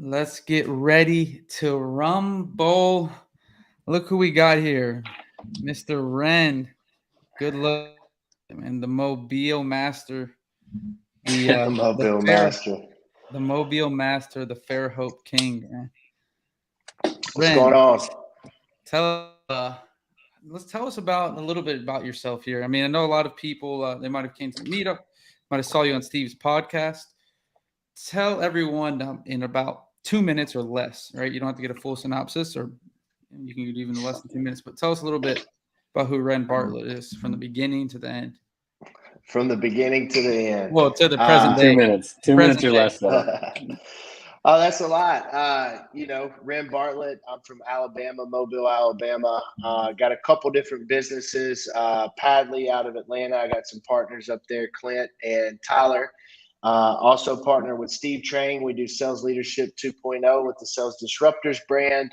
Let's get ready to rumble. Look who we got here, Mr. Rhen. Good luck, and the Mobile Master, The the Mobile fair, Master. the Mobile Master, the Fair Hope King. Man. What's going Rhen, on? tell let's tell us about a little bit about yourself here. I mean, I know a lot of people they might have came to the meetup, might have saw you on Steve's podcast. Tell everyone in about 2 minutes or less, right? You don't have to get a full synopsis, or you can get even less than 2 minutes. But tell us a little bit about who Rhen Bartlett is from the beginning to the end. From the beginning to the end. Well, to the present Uh, day. 2 minutes. 2 minutes or less, though. oh, that's a lot. Rhen Bartlett. I'm from Alabama, Mobile, Alabama. Got a couple different businesses. Padley out of Atlanta. I got some partners up there, Clint and Tyler. Also partner with Steve Train. We do Sales Leadership 2.0 with the Sales Disruptors brand.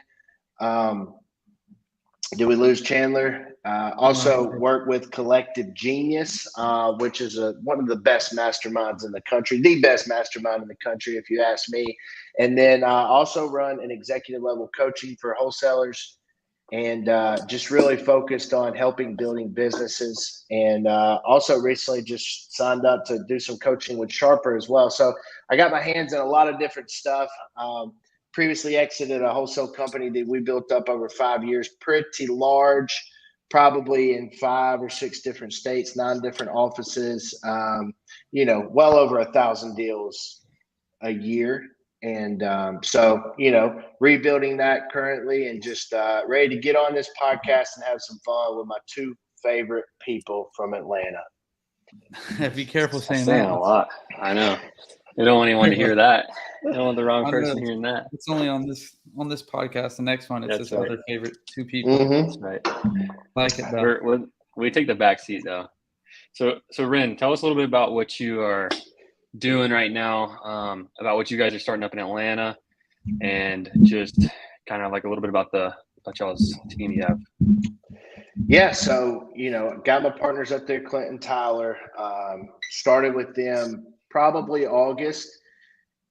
Did we lose Chandler? Also work with Collective Genius, which is one of the best masterminds in the country, the best mastermind in the country, if you ask me. And then also run an executive level coaching for wholesalers, and just really focused on helping building businesses. And also recently just signed up to do some coaching with Sharper as well. So I got my hands in a lot of different stuff. Previously exited a wholesale company that we built up over 5 years, pretty large, probably in 5 or 6 different states, 9 different offices, well over 1,000 deals a year. And rebuilding that currently, and just ready to get on this podcast and have some fun with my 2 favorite people from Atlanta. Be careful saying Saying that. a lot. I know. You don't want anyone to hear that. You don't want the wrong person hearing that. It's only on this podcast. The next one, it's That's his right. other favorite 2 people. Mm-hmm. That's right. Like it though. We take the back seat though. So Rhen, tell us a little bit about what you are doing right now, about what you guys are starting up in Atlanta, and just kind of like a little bit about y'all's team you have. Yeah, so got my partners up there, Clint and Tyler. Started with them probably August,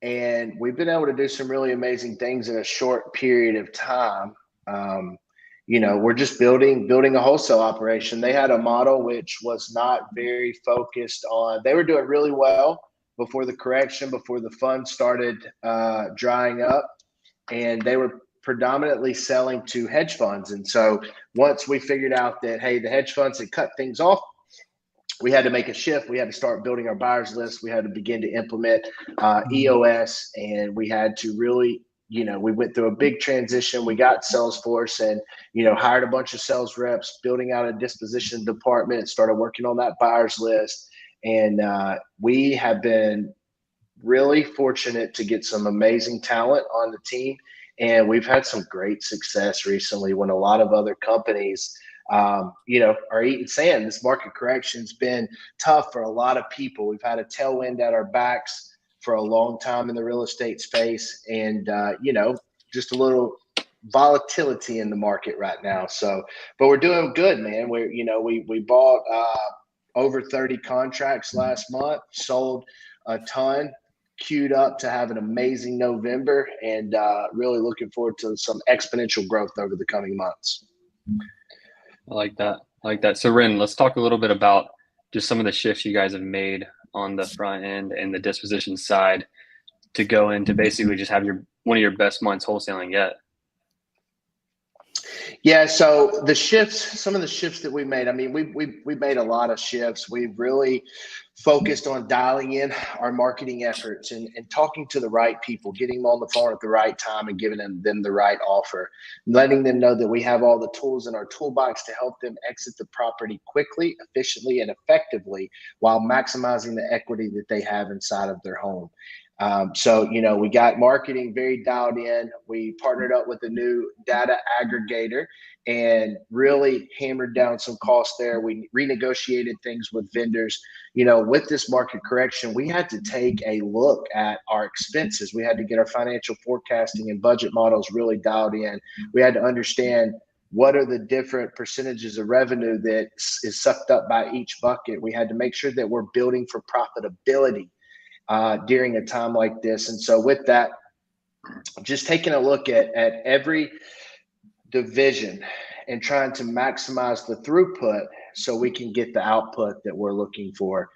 and we've been able to do some really amazing things in a short period of time. We're just building a wholesale operation. They had a model which was not very focused on. They were doing really well before the correction, before the funds started drying up, and they were predominantly selling to hedge funds. And so once we figured out that, hey, the hedge funds had cut things off, we had to make a shift. We had to start building our buyers list. We had to begin to implement EOS, and we had to really, we went through a big transition. We got Salesforce and, hired a bunch of sales reps, building out a disposition department, started working on that buyers list. And we have been really fortunate to get some amazing talent on the team. And we've had some great success recently when a lot of other companies are eating sand. This market correction's been tough for a lot of people. We've had a tailwind at our backs for a long time in the real estate space, and just a little volatility in the market right now. So, but we're doing good, man. We bought over 30 contracts last month, sold a ton, queued up to have an amazing November, and really looking forward to some exponential growth over the coming months. I like that. So Rhen, let's talk a little bit about just some of the shifts you guys have made on the front end and the disposition side to go into basically just have one of your best months wholesaling yet. Yeah, so some of the shifts that we made, I mean, we made a lot of shifts. We've really focused on dialing in our marketing efforts and talking to the right people, getting them on the phone at the right time and giving them the right offer, letting them know that we have all the tools in our toolbox to help them exit the property quickly, efficiently, and effectively while maximizing the equity that they have inside of their home. We got marketing very dialed in. We partnered up with a new data aggregator and really hammered down some costs there. We renegotiated things with vendors. With this market correction, we had to take a look at our expenses. We had to get our financial forecasting and budget models really dialed in. We had to understand what are the different percentages of revenue that is sucked up by each bucket. We had to make sure that we're building for profitability during a time like this. And so with that, just taking a look at every division and trying to maximize the throughput so we can get the output that we're looking for.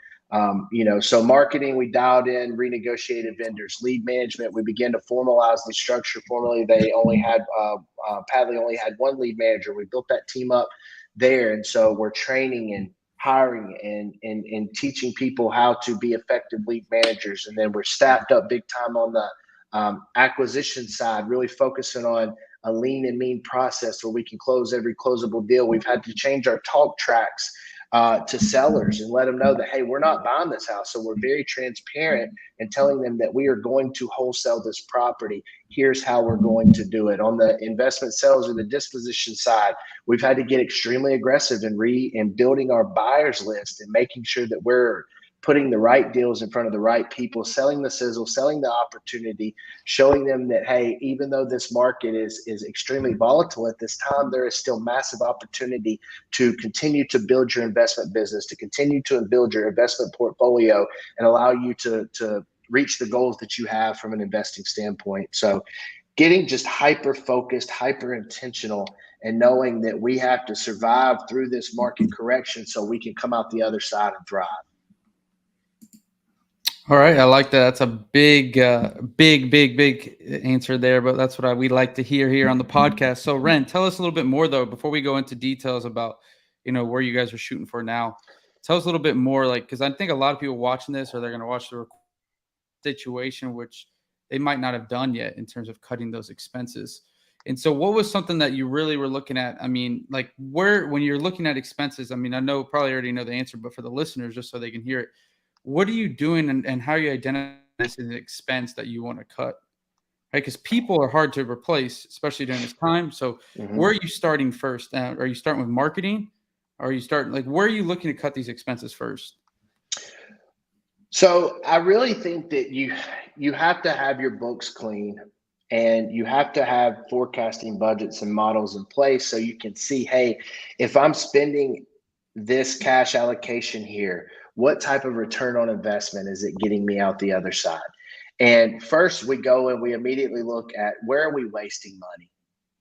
So marketing, we dialed in, renegotiated vendors. Lead management, we began to formalize the structure. Formerly, they only had Padley only had one lead manager. We built that team up there, and so we're training and hiring and teaching people how to be effective lead managers. And then we're staffed up big time on the acquisition side, really focusing on a lean and mean process where we can close every closable deal. We've had to change our talk tracks to sellers and let them know that, hey, we're not buying this house. So we're very transparent and telling them that we are going to wholesale this property. Here's how we're going to do it. On the investment sales or the disposition side, we've had to get extremely aggressive in building our buyers list and making sure that we're putting the right deals in front of the right people, selling the sizzle, selling the opportunity, showing them that, hey, even though this market is extremely volatile at this time, there is still massive opportunity to continue to build your investment business, to continue to build your investment portfolio and allow you to reach the goals that you have from an investing standpoint. So getting just hyper focused, hyper intentional, and knowing that we have to survive through this market correction so we can come out the other side and thrive. All right, I like that. That's a big answer there, but that's what we like to hear here on the podcast. So, Rhen, tell us a little bit more though before we go into details about where you guys are shooting for now. Tell us a little bit more, because I think a lot of people watching this, or they're going to watch the situation, which they might not have done yet in terms of cutting those expenses. And so, what was something that you really were looking at? I mean, when you're looking at expenses, I mean, I know probably already know the answer, but for the listeners, just so they can hear it. What are you doing and how are you identifying this as an expense that you want to cut? Right? Because people are hard to replace, especially during this time. So where are you starting first? Are you starting with marketing? Or are you starting, where are you looking to cut these expenses first? So I really think that you have to have your books clean and you have to have forecasting budgets and models in place so you can see, hey, if I'm spending this cash allocation here, what type of return on investment is it getting me out the other side? And first we go and we immediately look at where are we wasting money?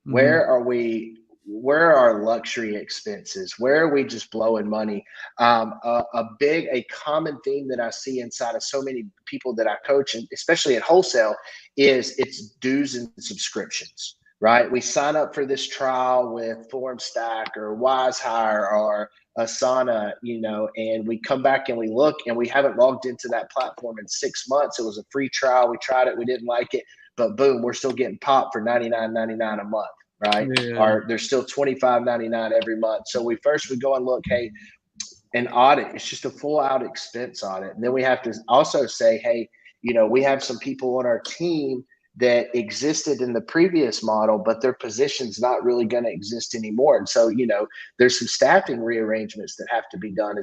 Mm-hmm. Where are our luxury expenses? Where are we just blowing money? A common theme that I see inside of so many people that I coach, and especially at wholesale, is it's dues and subscriptions, right? We sign up for this trial with FormStack or WiseHire or Asana, and we come back and we look and we haven't logged into that platform in 6 months. It was a free trial. We tried it. We didn't like it, but boom, we're still getting popped for $99.99 a month. Right? Yeah. Or there's still $25.99 every month. So we go and look, hey, an audit, it's just a full out expense audit. And then we have to also say, hey, we have some people on our team that existed in the previous model, but their position's not really going to exist anymore. And so, there's some staffing rearrangements that have to be done.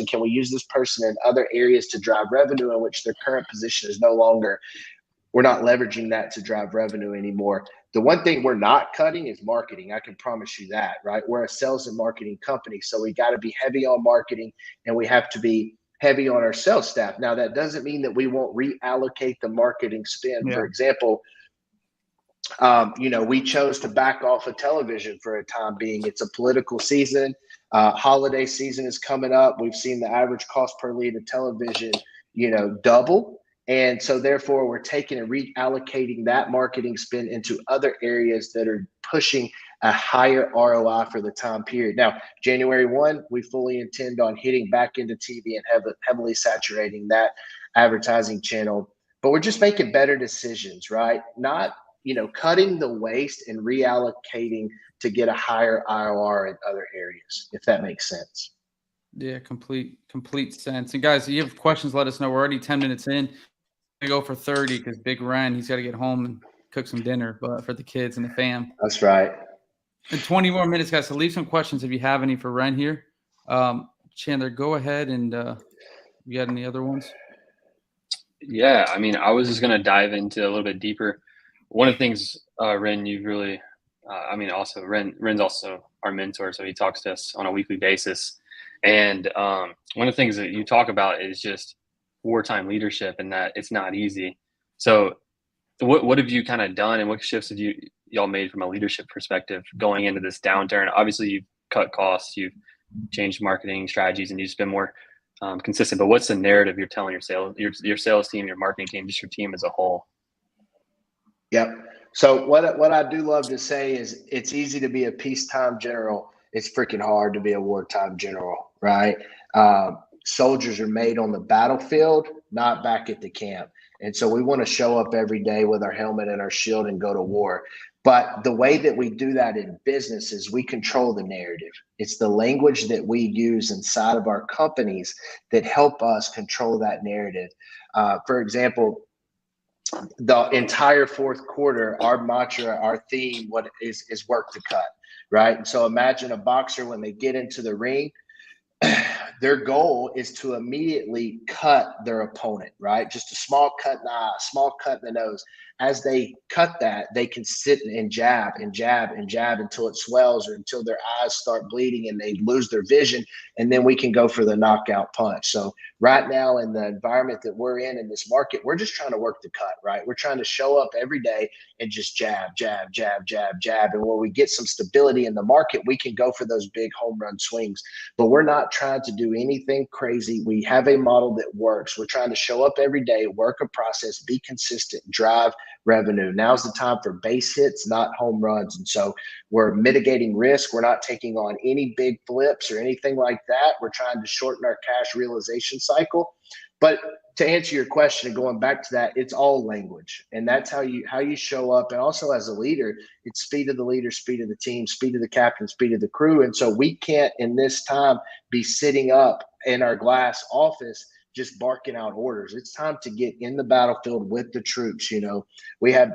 Can we use this person in other areas to drive revenue in which their current position is no longer, we're not leveraging that to drive revenue anymore. The one thing we're not cutting is marketing. I can promise you that, right? We're a sales and marketing company. So we got to be heavy on marketing and we have to be heavy on our sales staff. Now, that doesn't mean that we won't reallocate the marketing spend. Yeah. For example, we chose to back off of television for a time being. It's a political season. Holiday season is coming up. We've seen the average cost per lead of television, double. And so therefore we're taking and reallocating that marketing spend into other areas that are pushing a higher ROI for the time period. Now, January 1, we fully intend on hitting back into TV and heavily saturating that advertising channel, but we're just making better decisions, right? Not, cutting the waste and reallocating to get a higher IRR in other areas, if that makes sense. Yeah, complete sense. And guys, if you have questions, let us know. We're already 10 minutes in. To go for 30 because Big Rhen, he's got to get home and cook some dinner for the kids and the fam. That's right. And 20 more minutes, guys. So leave some questions if you have any for Rhen here. Chandler, go ahead and you got any other ones? Yeah, I mean, I was just gonna dive into a little bit deeper. One of the things, Rhen, you really, also Rhen's also our mentor, so he talks to us on a weekly basis. And one of the things that you talk about is just wartime leadership and that it's not easy. So what have you kind of done, and what shifts have y'all made from a leadership perspective going into this downturn? Obviously, you've cut costs, you've changed marketing strategies, and you've been more consistent. But what's the narrative you're telling your sales team, your marketing team, just your team as a whole? Yep. So what I do love to say is it's easy to be a peacetime general. It's freaking hard to be a wartime general, right? Soldiers are made on the battlefield, not back at the camp. And so we want to show up every day with our helmet and our shield and go to war. But the way that we do that in business is we control the narrative. It's the language that we use inside of our companies that help us control that narrative. For example, the entire fourth quarter, our mantra, our theme, what is work to cut, right? And so imagine a boxer when they get into the ring, their goal is to immediately cut their opponent, right? Just a small cut in the eye, small cut in the nose. As they cut that, they can sit and jab and jab and jab until it swells or until their eyes start bleeding and they lose their vision. And then we can go for the knockout punch. So right now in the environment that we're in this market, we're just trying to work the cut, right? We're trying to show up every day and just jab, jab, jab, jab, jab. And when we get some stability in the market, we can go for those big home run swings. But we're not trying to do anything crazy. We have a model that works. We're trying to show up every day, work a process, be consistent, drive revenue. Now's the time for base hits, not home runs. And so we're mitigating risk. We're not taking on any big flips or anything like that. We're trying to shorten our cash realization cycle. But to answer your question and going back to that, it's all language. And that's how you show up. And also as a leader, it's speed of the leader, speed of the team, speed of the captain, speed of the crew. And so we can't in this time be sitting up in our glass office just barking out orders. It's time to get in the battlefield with the troops. You know, we have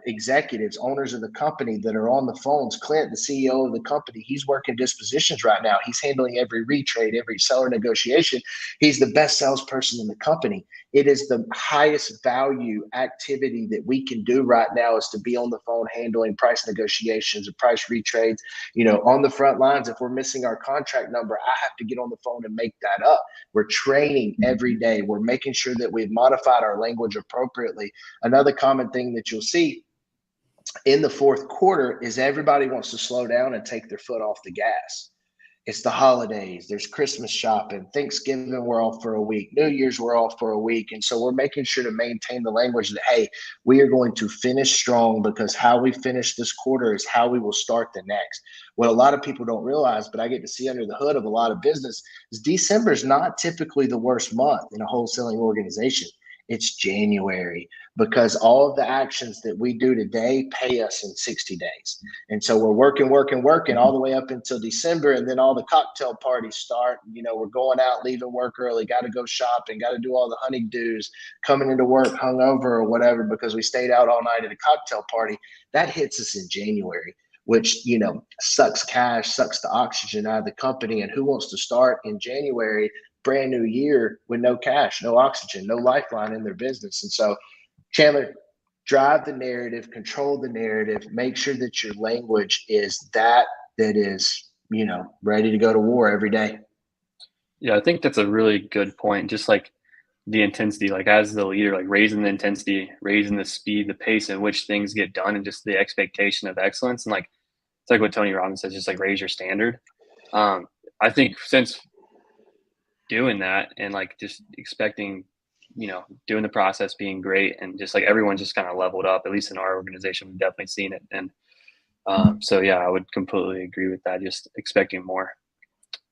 executives, owners of the company that are on the phones. Clint, the CEO of the company, he's working dispositions right now. He's handling every retrade, every seller negotiation. He's the best salesperson in the company. It is the highest value activity that we can do right now is to be on the phone handling price negotiations and price retrades. You know, on the front lines, if we're missing our contract number, I have to get on the phone and make that up. We're training every day. We're making sure that we've modified our language appropriately. Another common thing that you'll see in the fourth quarter is everybody wants to slow down and take their foot off the gas. It's the holidays. There's Christmas shopping. Thanksgiving, we're off for a week. New Year's, we're off for a week. And so we're making sure to maintain the language that, hey, we are going to finish strong because how we finish this quarter is how we will start the next. What a lot of people don't realize, but I get to see under the hood of a lot of business, is December is not typically the worst month in a wholesaling organization. It's January because all of the actions that we do today pay us in 60 days. And so we're working all the way up until December. And then all the cocktail parties start. You know, we're going out, leaving work early, got to go shopping, got to do all the honeydews, coming into work hungover or whatever because we stayed out all night at a cocktail party. That hits us in January, which, you know, sucks cash, sucks the oxygen out of the company. And who wants to start in January, brand new year, with no cash, no oxygen, no lifeline in their business? And so, Chandler, drive the narrative, control the narrative, make sure that your language is that is, you know, ready to go to war every day. Yeah, I think that's a really good point. Just like the intensity, like as the leader, like raising the intensity, raising the speed, the pace in which things get done, and just the expectation of excellence. And like, it's like what Tony Robbins says, just like raise your standard. I think since doing that and like just expecting, you know, doing the process, being great, and just like everyone just kind of leveled up, at least in our organization, we've definitely seen it. And so, yeah, I would completely agree with that. Just expecting more.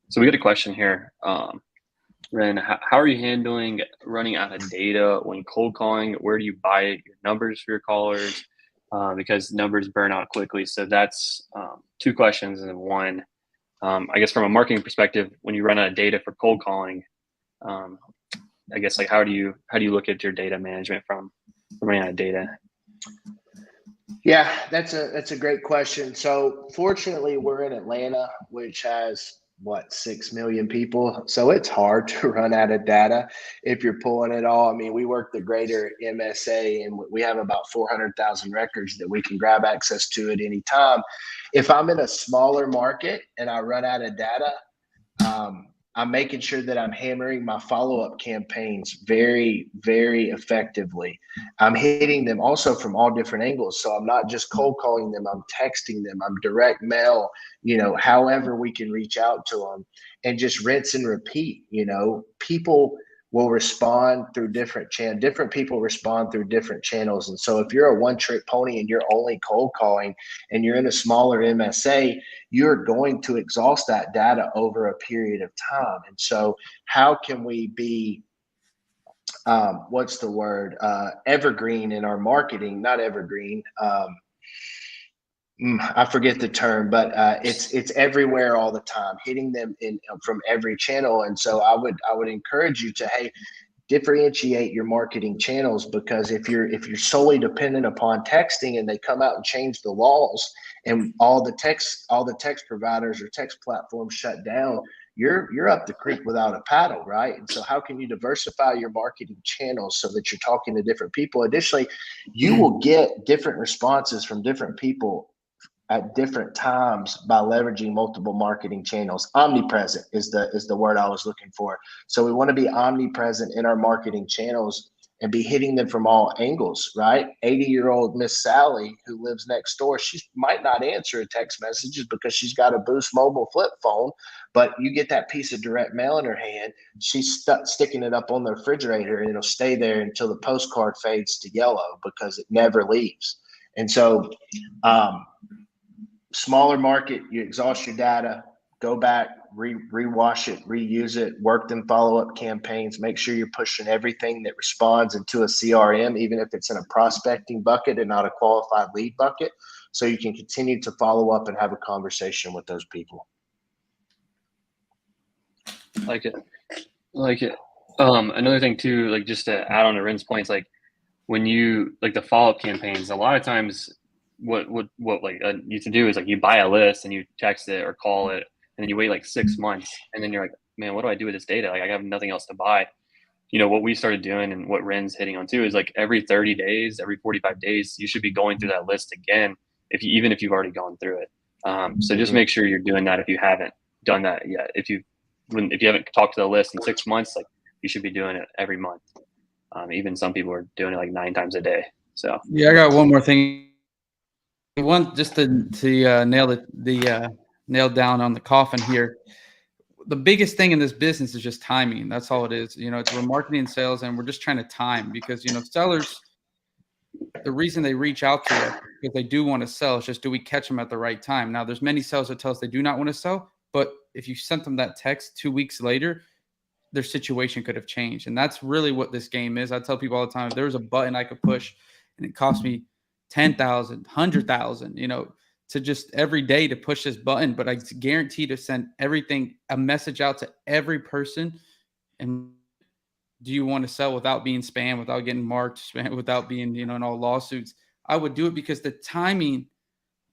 So we got a question here. Rhen, how are you handling running out of data when cold calling? Where do you buy your numbers for your callers? Because numbers burn out quickly. So that's two questions in one. I guess from a marketing perspective, when you run out of data for cold calling, I guess like how do you look at your data management from running out of data? Yeah, that's a great question. So fortunately, we're in Atlanta, which has 6 million people. So it's hard to run out of data if you're pulling it all. I mean, we work the greater MSA and we have about 400,000 records that we can grab access to at any time. If I'm in a smaller market and I run out of data, I'm making sure that I'm hammering my follow-up campaigns very, very effectively. I'm hitting them also from all different angles. So I'm not just cold calling them, I'm texting them, I'm direct mail, however we can reach out to them, and just rinse and repeat. People will respond through different channels. Different people respond through different channels. And so if you're a one-trick pony and you're only cold calling and you're in a smaller MSA, you're going to exhaust that data over a period of time. And so how can we be evergreen in our marketing? Not evergreen. I forget the term, but it's everywhere all the time, hitting them from every channel. And so I would encourage you to, hey, differentiate your marketing channels, because if you're solely dependent upon texting and they come out and change the laws and all the text providers or text platforms shut down, you're up the creek without a paddle, right? And so how can you diversify your marketing channels so that you're talking to different people? Additionally, you will get different responses from different people at different times by leveraging multiple marketing channels. Omnipresent is the word I was looking for. So we want to be omnipresent in our marketing channels and be hitting them from all angles, right? 80-year-old Miss Sally who lives next door, she might not answer a text messages because she's got a Boost Mobile flip phone, but you get that piece of direct mail in her hand, she's sticking it up on the refrigerator and it'll stay there until the postcard fades to yellow because it never leaves. And so, smaller market, you exhaust your data, go back, rewash it, reuse it, work them follow-up campaigns, make sure you're pushing everything that responds into a CRM, even if it's in a prospecting bucket and not a qualified lead bucket, so you can continue to follow up and have a conversation with those people. Like it. Another thing too, like just to add on to Rhen's points, like when you like the follow-up campaigns, a lot of times what you to do is like you buy a list and you text it or call it, and then you wait like 6 months, and then you're like, man, what do I do with this data? Like I have nothing else to buy. What we started doing and what Rhen's hitting on too is like every 30 days, every 45 days, you should be going through that list again, even if you've already gone through it. So just make sure you're doing that if you haven't done that yet. If you haven't talked to the list in 6 months, like you should be doing it every month. Even some people are doing it like 9 times a day. So yeah, I got one more thing. One just to nail down on the coffin here. The biggest thing in this business is just timing. That's all it is. We're marketing and sales, and we're just trying to time, because sellers, the reason they reach out to us because they do want to sell. It's just, do we catch them at the right time? Now, there's many sellers that tell us they do not want to sell, but if you sent them that text 2 weeks later, their situation could have changed. And that's really what this game is. I tell people all the time, if there was a button I could push and it cost me 10,000, 100,000, to just every day to push this button, but I guarantee to send a message out to every person. And do you want to sell without being spam, without getting marked spam, without being, in all lawsuits? I would do it because the timing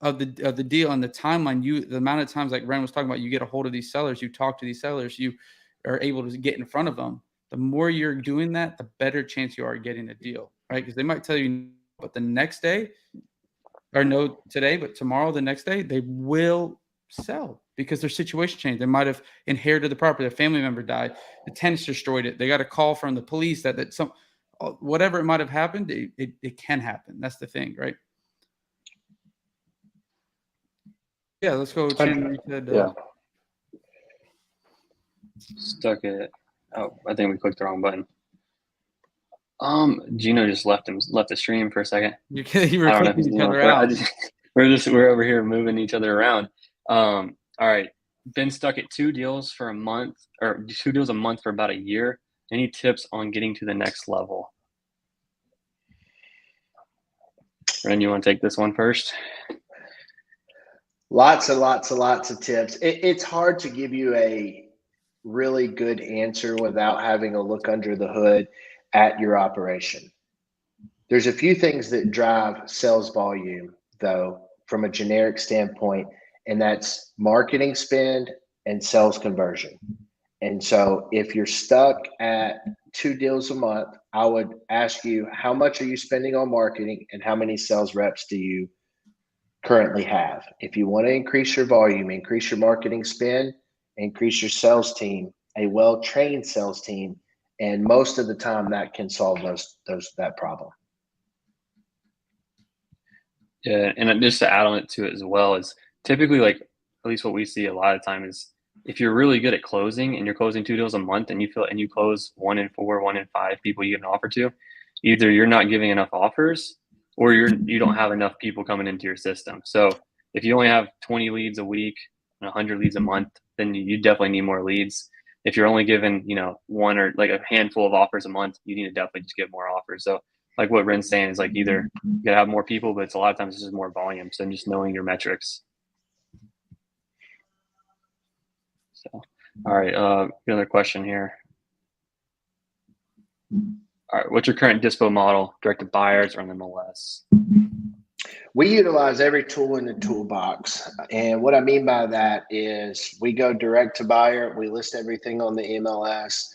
of the deal and the timeline, the amount of times, like Rhen was talking about, you get a hold of these sellers, you talk to these sellers, you are able to get in front of them. The more you're doing that, the better chance you are getting a deal, right? Because they might tell you, but the next day, or no today, but tomorrow, the next day, they will sell because their situation changed. They might have inherited the property. Their family member died. The tenants destroyed it. They got a call from the police that whatever it might have happened, it can happen. That's the thing, right? Yeah, let's go. Chandler, yeah. Stuck it. Oh, I think we clicked the wrong button. Gino just left the stream for a second. You were clicking each other out. We're over here moving each other around. All right. Been stuck at 2 deals for a month, or 2 deals a month for about a year. Any tips on getting to the next level? Rhen, you want to take this one first? Lots of tips. It's hard to give you a really good answer without having a look under the hood at your operation. There's a few things that drive sales volume, though, from a generic standpoint, and that's marketing spend and sales conversion. And so if you're stuck at 2 deals a month, I would ask you, how much are you spending on marketing and how many sales reps do you currently have? If you want to increase your volume, increase your marketing spend, increase your sales team, a well-trained sales team, and most of the time that can solve that problem. Yeah, and just to add on it to it as well is typically, like, at least what we see a lot of time is if you're really good at closing and you're closing 2 deals a month and you close 1 in 4, 1 in 5 people you give an offer to, either you're not giving enough offers or you don't have enough people coming into your system. So if you only have 20 leads a week and 100 leads a month, then you definitely need more leads. If you're only given, one or like a handful of offers a month, you need to definitely just give more offers. So like what Rhen's saying is, like, either you gotta have more people, but it's a lot of times it's just more volume. So just knowing your metrics. So, all right, another question here. All right, what's your current dispo model, direct to buyers or on the MLS? We utilize every tool in the toolbox. And what I mean by that is we go direct to buyer. We list everything on the MLS.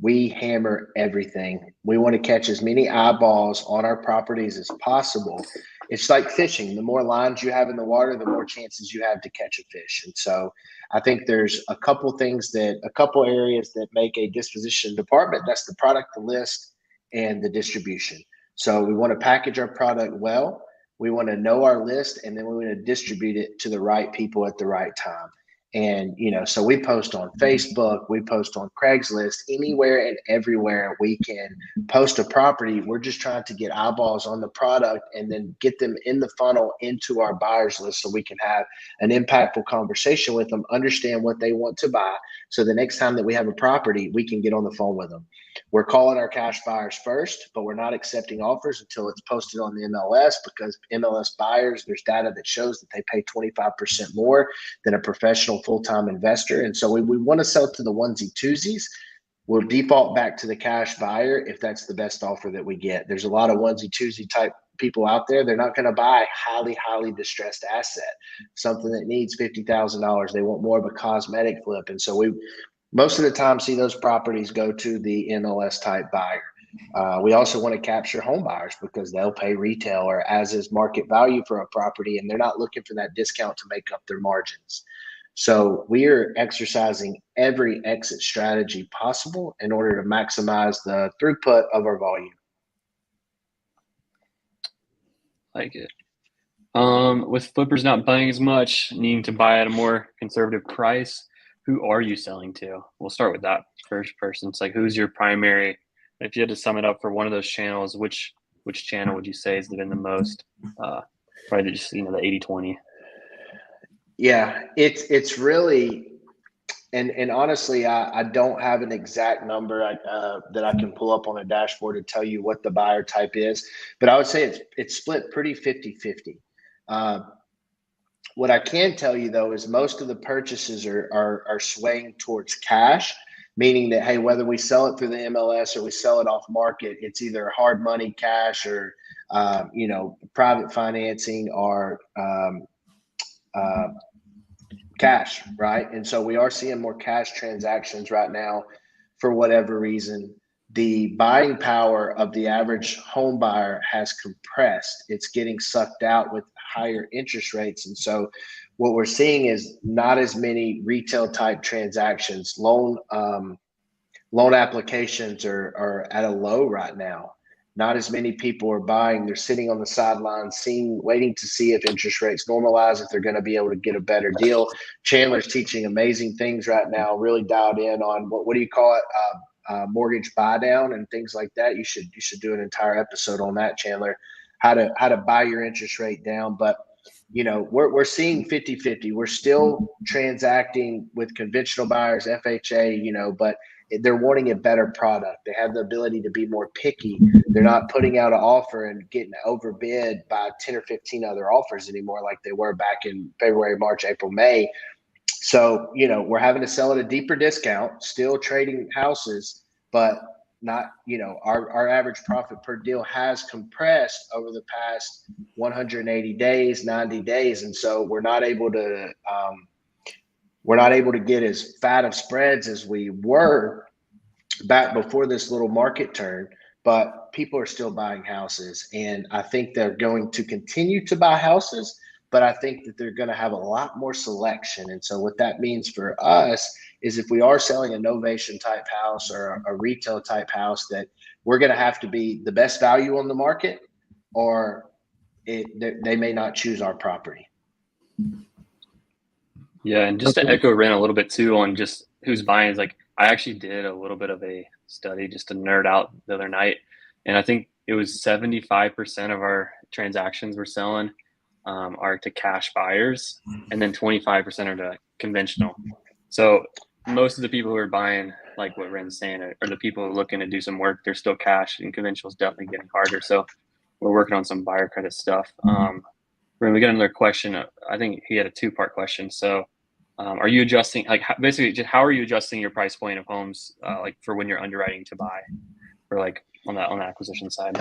We hammer everything. We want to catch as many eyeballs on our properties as possible. It's like fishing. The more lines you have in the water, the more chances you have to catch a fish. And so I think there's a couple areas that make a disposition department. That's the product, the list, and the distribution. So we want to package our product well. We want to know our list, and then we want to distribute it to the right people at the right time. And, so we post on Facebook, we post on Craigslist, anywhere and everywhere we can post a property. We're just trying to get eyeballs on the product and then get them in the funnel into our buyers list so we can have an impactful conversation with them, understand what they want to buy. So the next time that we have a property, we can get on the phone with them. We're calling our cash buyers first, but we're not accepting offers until it's posted on the MLS, because MLS buyers, there's data that shows that they pay 25% more than a professional full-time investor. And so we want to sell to the onesie twosies. We'll default back to the cash buyer if that's the best offer that we get. There's a lot of onesie twosie type people out there. They're not going to buy highly distressed asset, something that needs $50,000. They want more of a cosmetic flip. And so we most of the time see those properties go to the MLS type buyer. We also want to capture home buyers because they'll pay retail or as is market value for a property, and they're not looking for that discount to make up their margins. So we are exercising every exit strategy possible in order to maximize the throughput of our volume. Like it. With flippers not buying as much, needing to buy at a more conservative price, who are you selling to? We'll start with that first person. It's like, who's your primary? If you had to sum it up for one of those channels, which channel would you say has been the most? Probably just the 80-20. Yeah, it's really, and honestly, I don't have an exact number that I can pull up on a dashboard to tell you what the buyer type is, but I would say it's split pretty 50-50. What I can tell you though is most of the purchases are swaying towards cash, meaning that, hey, whether we sell it through the MLS or we sell it off market, it's either hard money cash or private financing or cash, right? And so we are seeing more cash transactions right now for whatever reason. The buying power of the average home buyer has compressed. It's getting sucked out with higher interest rates. And so what we're seeing is not as many retail type transactions. Loan applications are at a low right now. Not as many people are buying. They're sitting on the sidelines, waiting to see if interest rates normalize, if they're going to be able to get a better deal. Chandler's teaching amazing things right now, really dialed in on what do you call it? Mortgage buy down and things like that. You should do an entire episode on that, Chandler, how to buy your interest rate down. But we're seeing 50-50. We're still transacting with conventional buyers, FHA, but they're wanting a better product. They have the ability to be more picky. They're not putting out an offer and getting overbid by 10 or 15 other offers anymore like they were back in February, March, April, May. So, we're having to sell at a deeper discount, still trading houses, but not, our average profit per deal has compressed over the past 180 days, 90 days. And so we're not able to get as fat of spreads as we were back before this little market turn, but people are still buying houses. And I think they're going to continue to buy houses, but I think that they're going to have a lot more selection. And so what that means for us is if we are selling a novation type house or a retail type house, that we're going to have to be the best value on the market, or they may not choose our property. Yeah, and just to echo Rhen a little bit too on just who's buying is like, I actually did a little bit of a study just to nerd out the other night, and I think it was 75% of our transactions we're selling are to cash buyers, and then 25% are to conventional. So most of the people who are buying, like what Rhen's saying, are the people who are looking to do some work. They're still cash, and conventional is definitely getting harder. So we're working on some buyer credit stuff. Rhen, we got another question. I think he had a two-part question. So are you adjusting, like basically just how are you adjusting your price point of homes like for when you're underwriting to buy, or like on the acquisition side?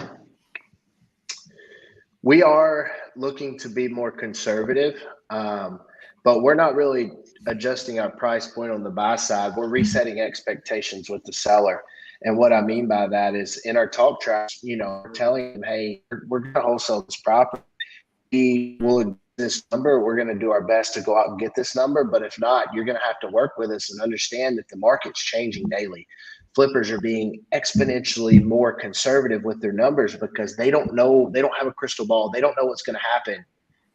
We are looking to be more conservative, but we're not really adjusting our price point on the buy side. We're resetting expectations with the seller. And what I mean by that is in our talk tracks, we're telling them, hey, we're going to wholesale this property. We will this number. We're going to do our best to go out and get this number. But if not, you're going to have to work with us and understand that the market's changing daily. Flippers are being exponentially more conservative with their numbers because they don't know, they don't have a crystal ball. They don't know what's going to happen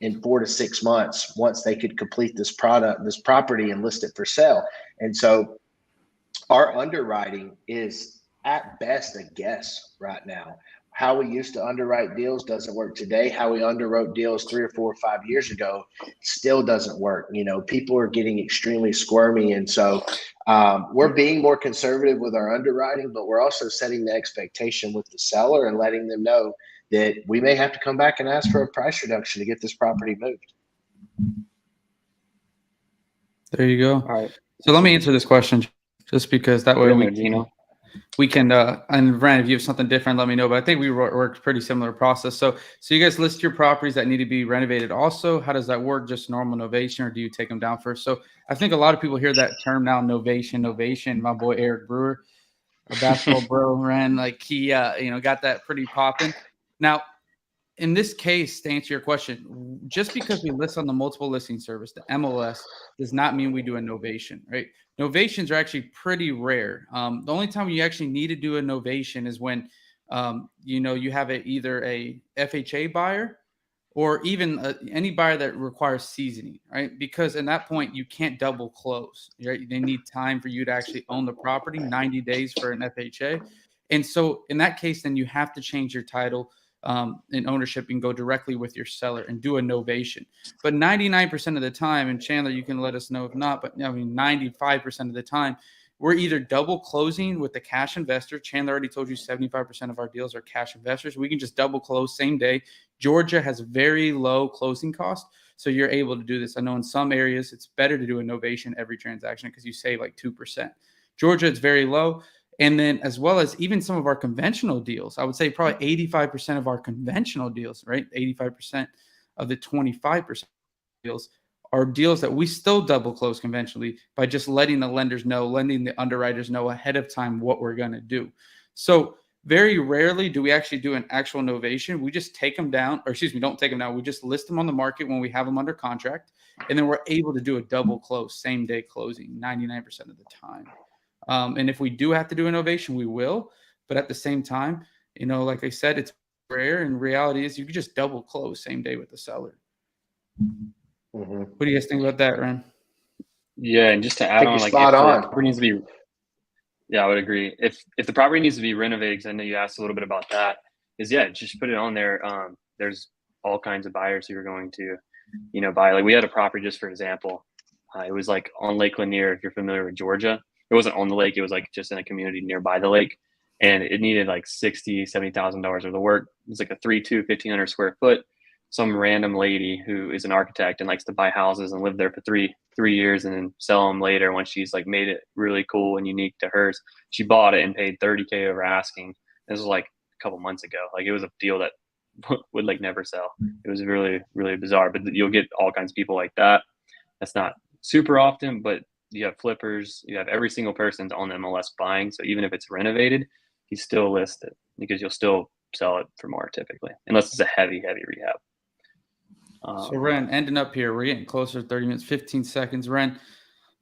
in 4 to 6 months once they could complete this property and list it for sale. And so our underwriting is at best a guess right now. How we used to underwrite deals doesn't work today. How we underwrote deals 3 or 4 or 5 years ago still doesn't work. People are getting extremely squirmy. And so we're being more conservative with our underwriting, but we're also setting the expectation with the seller and letting them know that we may have to come back and ask for a price reduction to get this property moved. There you go. All right. So let me answer this question just because that way we can and Rhen, if you have something different, let me know. But I think we worked pretty similar process. So you guys list your properties that need to be renovated also. How does that work? Just normal novation, or do you take them down first? So I think a lot of people hear that term now, novation. My boy Eric Brewer, a basketball bro, Rhen, like he got that pretty popping. Now, in this case, to answer your question, just because we list on the multiple listing service, the MLS, does not mean we do a novation, right? Novations are actually pretty rare. The only time you actually need to do a novation is when, you have either a FHA buyer or even any buyer that requires seasoning, right? Because in that point, you can't double close, right? They need time for you to actually own the property, 90 days for an FHA. And so in that case, then you have to change your title in ownership and go directly with your seller and do a novation. But 99% of the time, and Chandler, you can let us know if not, but 95% of the time, we're either double closing with the cash investor. Chandler already told you 75% of our deals are cash investors. We can just double close same day. Georgia has very low closing cost, so you're able to do this. I know in some areas it's better to do a novation every transaction because you save like 2%. Georgia, it's very low. And then as well as even some of our conventional deals, I would say probably 85% of our conventional deals, right? 85% of the 25% deals are deals that we still double close conventionally by just letting the lenders know, letting the underwriters know ahead of time what we're going to do. So very rarely do we actually do an actual novation. We just take them down, or excuse me, don't take them down. We just list them on the market when we have them under contract. And then we're able to do a double close, same day closing 99% of the time. And if we do have to do innovation, we will. But at the same time, like I said, it's rare. And reality is you can just double close same day with the seller. Mm-hmm. What do you guys think about that, Rhen? Yeah, and just to add on, like if the property needs to be, I would agree. If the property needs to be renovated, because I know you asked a little bit about that, just put it on there. There's all kinds of buyers who are going to, buy. Like we had a property, just for example, it was like on Lake Lanier, if you're familiar with Georgia. It wasn't on the lake. It was like just in a community nearby the lake. And it needed like $60,000, $70,000 worth of work. It was like a 3.2, 1,500 square foot. Some random lady who is an architect and likes to buy houses and live there for three years and then sell them later once she's like made it really cool and unique to hers. She bought it and paid $30,000 over asking. This was like a couple months ago. Like it was a deal that would like never sell. It was really, really bizarre. But you'll get all kinds of people like that. That's not super often, but you have flippers, you have every single person's on the MLS buying. So even if it's renovated, you still list it because you'll still sell it for more typically, unless it's a heavy rehab. So Rhen, ending up here, we're getting closer to 30 minutes, 15 seconds. Rhen,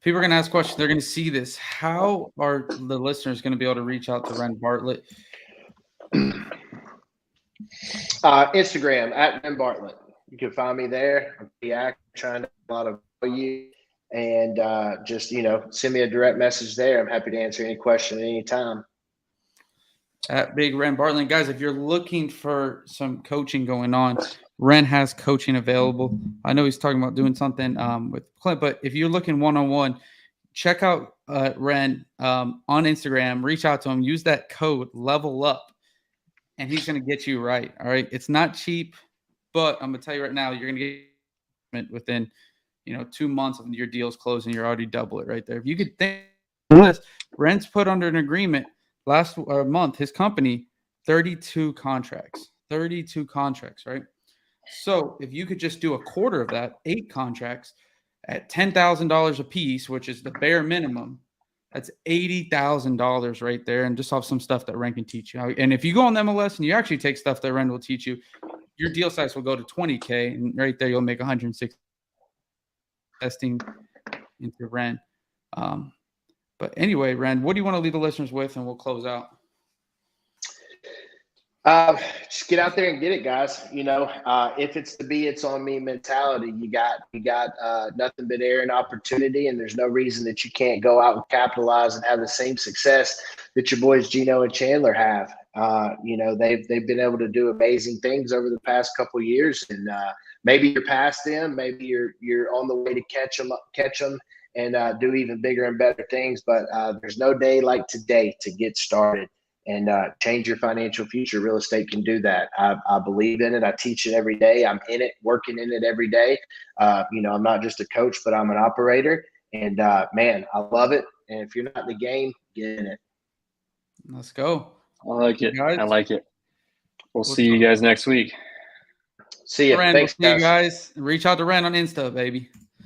people are going to ask questions. They're going to see this. How are the listeners going to be able to reach out to Rhen Bartlett? Instagram at Rhen Bartlett. You can find me there. I'm pretty active, trying to a lot of value, and just send me a direct message there. I'm happy to answer any question at any time. At Big Rhen Bartlett, guys, if you're looking for some coaching going on, Rhen has coaching available. I know he's talking about doing something with Clint, but if you're looking one-on-one, check out Rhen on Instagram. Reach out to him. Use that code Level Up, and he's going to get you right. All right, it's not cheap, but I'm going to tell you right now, you're going to get within 2 months of your deal's closing. You're already double it right there. If you could think this, Rhen's put under an agreement last month, his company, 32 contracts, right? So if you could just do a quarter of that, 8 contracts at $10,000 a piece, which is the bare minimum, that's $80,000 right there. And just off some stuff that Rhen can teach you. And if you go on MLS and you actually take stuff that Rhen will teach you, your deal size will go to 20K, and right there you'll make 160 testing into Rhen. But anyway, Rhen, what do you want to leave the listeners with, and we'll close out? Just get out there and get it, guys. If it's to be, it's on me mentality. You got nothing but air and opportunity, and there's no reason that you can't go out and capitalize and have the same success that your boys Gino and Chandler have. They've been able to do amazing things over the past couple of years, and maybe you're past them, maybe you're on the way to catch them. And do even bigger and better things. But there's no day like today to get started and change your financial future. Real estate can do that. I believe in it. I teach it every day. I'm in it, working in it every day. I'm not just a coach, but I'm an operator. And, man, I love it. And if you're not in the game, get in it. Let's go. I like it. Guys. I like it. We'll see you guys next week. See you. Rhen, Thanks, we'll see you guys. Reach out to Rhen on Insta, baby.